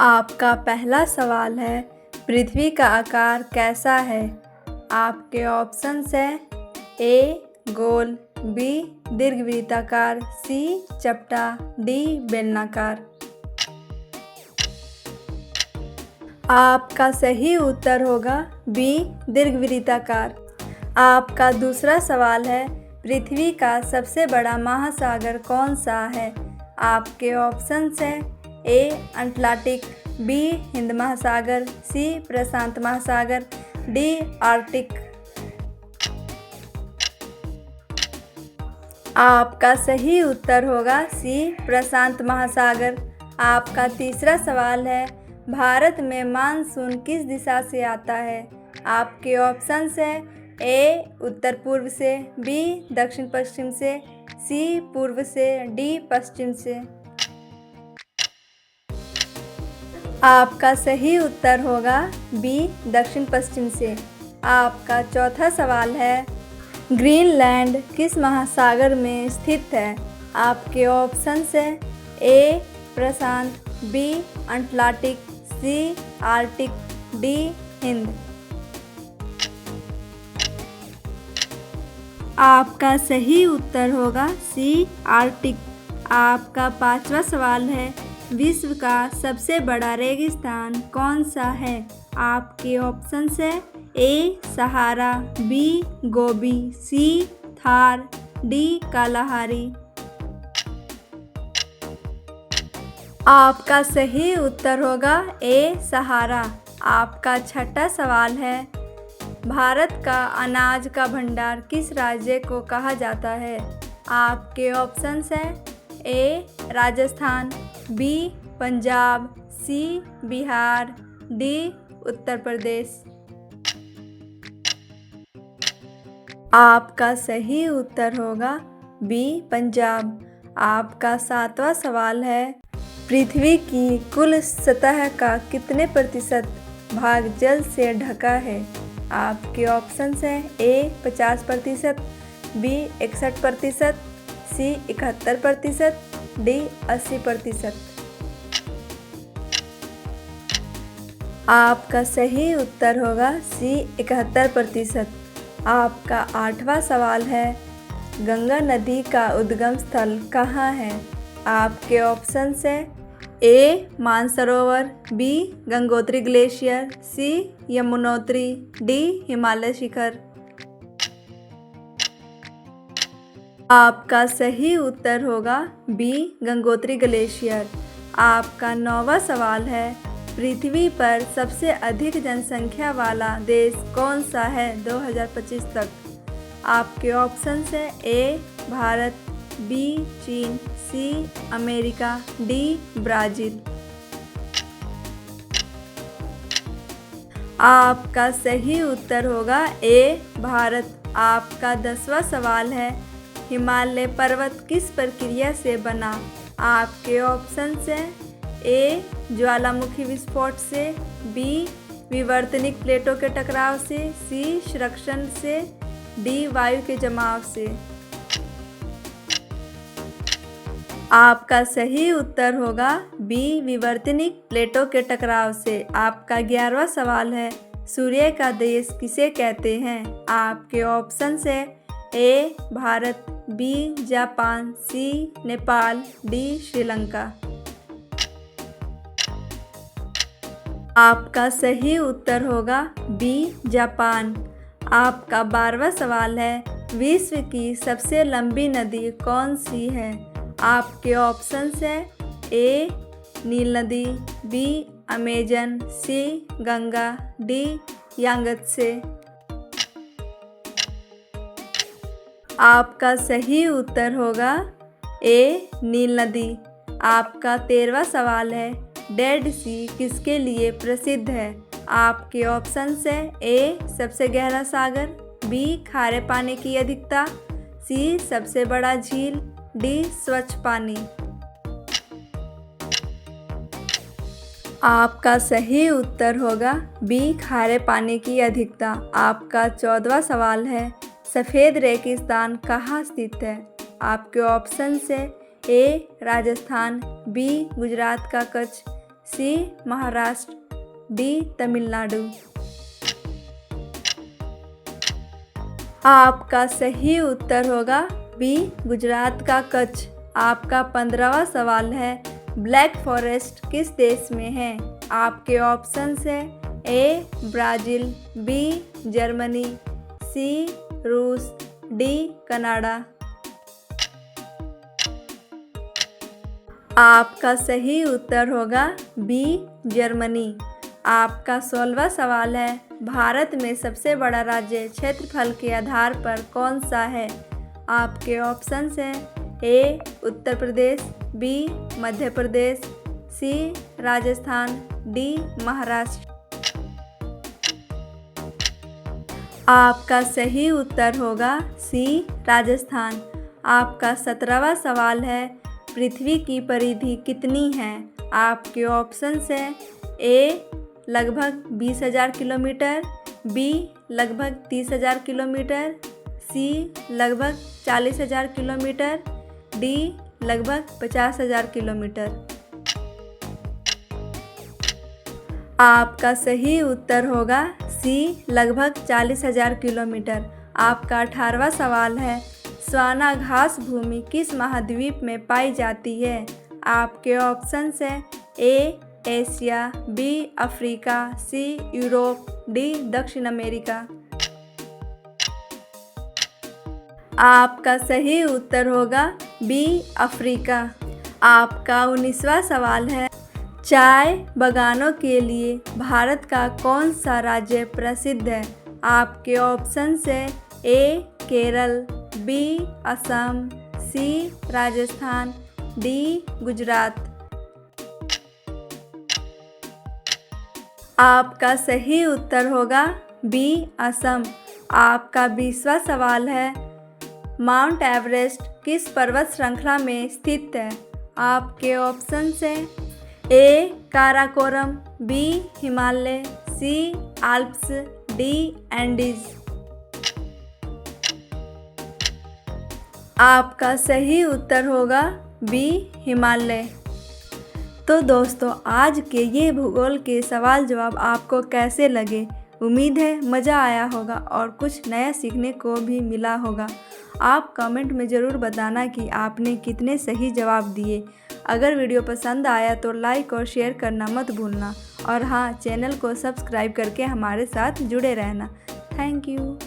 आपका पहला सवाल है, पृथ्वी का आकार कैसा है? आपके ऑप्शंस हैं ए गोल, बी दीर्घवृत्ताकार, सी चपटा, डी बेलनाकार। आपका सही उत्तर होगा बी दीर्घवृत्ताकार। आपका दूसरा सवाल है, पृथ्वी का सबसे बड़ा महासागर कौन सा है? आपके ऑप्शंस हैं ए अटलांटिक, बी हिंद महासागर, सी प्रशांत महासागर, डी आर्कटिक। आपका सही उत्तर होगा सी प्रशांत महासागर। आपका तीसरा सवाल है, भारत में मानसून किस दिशा से आता है? आपके ऑप्शंस हैं ए उत्तर पूर्व से, बी दक्षिण पश्चिम से, सी पूर्व से, डी पश्चिम से। आपका सही उत्तर होगा बी दक्षिण पश्चिम से। आपका चौथा सवाल है, ग्रीनलैंड किस महासागर में स्थित है? आपके ऑप्शंस हैं ए प्रशांत, बी अटलांटिक, सी आर्कटिक, डी हिंद। आपका सही उत्तर होगा सी आर्कटिक। आपका पांचवा सवाल है, विश्व का सबसे बड़ा रेगिस्तान कौन सा है? आपके ऑप्शंस हैं ए सहारा, बी गोबी, सी थार, डी कालाहारी। आपका सही उत्तर होगा ए सहारा। आपका छठा सवाल है, भारत का अनाज का भंडार किस राज्य को कहा जाता है? आपके ऑप्शंस हैं ए राजस्थान, बी पंजाब, सी बिहार, डी उत्तर प्रदेश। आपका सही उत्तर होगा बी पंजाब। आपका सातवां सवाल है, पृथ्वी की कुल सतह का कितने प्रतिशत भाग जल से ढका है? आपके ऑप्शंस हैं ए 50%, बी 61%, सी 71%, डी 80%। आपका सही उत्तर होगा सी 71%। आपका आठवां सवाल है, गंगा नदी का उद्गम स्थल कहाँ है? आपके ऑप्शंस हैं ए मानसरोवर, बी गंगोत्री ग्लेशियर, सी यमुनोत्री, डी हिमालय शिखर। आपका सही उत्तर होगा बी गंगोत्री ग्लेशियर। आपका नौवां सवाल है, पृथ्वी पर सबसे अधिक जनसंख्या वाला देश कौन सा है 2025 तक? आपके ऑप्शंस हैं ए भारत, बी चीन, सी अमेरिका, डी ब्राज़ील। आपका सही उत्तर होगा ए भारत। आपका 10वां सवाल है, हिमालय पर्वत किस प्रक्रिया से बना? आपके ऑप्शंस हैं ए ज्वालामुखी विस्फोट से, बी विवर्तनिक प्लेटों के टकराव से, सी संरक्षण से, डी वायु के जमाव से। आपका सही उत्तर होगा बी विवर्तनिक प्लेटों के टकराव से। आपका 11वां सवाल है, सूर्य का देश किसे कहते हैं? आपके ऑप्शंस हैं ए भारत, बी जापान, सी नेपाल, डी श्रीलंका। आपका सही उत्तर होगा बी जापान। आपका 12वां सवाल है, विश्व की सबसे लंबी नदी कौन सी है? आपके ऑप्शंस हैं ए नील नदी, बी अमेजन, सी गंगा, डी यांगत्से। आपका सही उत्तर होगा ए नील नदी। आपका 13वां सवाल है, डेड सी किसके लिए प्रसिद्ध है? आपके ऑप्शंस हैं ए सबसे गहरा सागर, बी खारे पानी की अधिकता, सी सबसे बड़ा झील, डी स्वच्छ पानी। आपका सही उत्तर होगा बी खारे पानी की अधिकता। आपका 14वां सवाल है, सफ़ेद रेगिस्तान कहाँ स्थित है? आपके ऑप्शन हैं ए राजस्थान, बी गुजरात का कच्छ, सी महाराष्ट्र, डी तमिलनाडु। आपका सही उत्तर होगा बी गुजरात का कच्छ। आपका 15वां सवाल है, ब्लैक फॉरेस्ट किस देश में है? आपके ऑप्शंस है ए ब्राज़ील, बी जर्मनी, सी रूस, डी कनाडा। आपका सही उत्तर होगा बी जर्मनी। आपका 16वां सवाल है, भारत में सबसे बड़ा राज्य क्षेत्रफल के आधार पर कौन सा है? आपके ऑप्शंस हैं ए उत्तर प्रदेश, बी मध्य प्रदेश, सी राजस्थान, डी महाराष्ट्र। आपका सही उत्तर होगा सी राजस्थान। आपका 17वां सवाल है, पृथ्वी की परिधि कितनी है? आपके ऑप्शंस हैं ए लगभग 20,000 किलोमीटर, बी लगभग 30,000 किलोमीटर, सी लगभग 40,000 किलोमीटर, डी लगभग 50,000 किलोमीटर। आपका सही उत्तर होगा सी लगभग 40,000 किलोमीटर। आपका 18वां सवाल है, स्वाना घास भूमि किस महाद्वीप में पाई जाती है? आपके ऑप्शंस हैं A Asia, B Africa, C Europe, D दक्षिण अमेरिका। आपका सही उत्तर होगा बी अफ्रीका। आपका 19वां सवाल है, चाय बगानों के लिए भारत का कौन सा राज्य प्रसिद्ध है? आपके ऑप्शंस हैं ए केरल, बी असम, सी राजस्थान, डी गुजरात। आपका सही उत्तर होगा बी असम। आपका 20वां सवाल है, माउंट एवरेस्ट किस पर्वत श्रृंखला में स्थित है? आपके ऑप्शंस हैं ए काराकोरम, बी हिमालय, सी आल्प्स, डी एंडीज। आपका सही उत्तर होगा बी हिमालय। तो दोस्तों, आज के ये भूगोल के सवाल जवाब आपको कैसे लगे? उम्मीद है मज़ा आया होगा और कुछ नया सीखने को भी मिला होगा। आप कमेंट में ज़रूर बताना कि आपने कितने सही जवाब दिए। अगर वीडियो पसंद आया तो लाइक और शेयर करना मत भूलना, और हाँ, चैनल को सब्सक्राइब करके हमारे साथ जुड़े रहना। Thank you.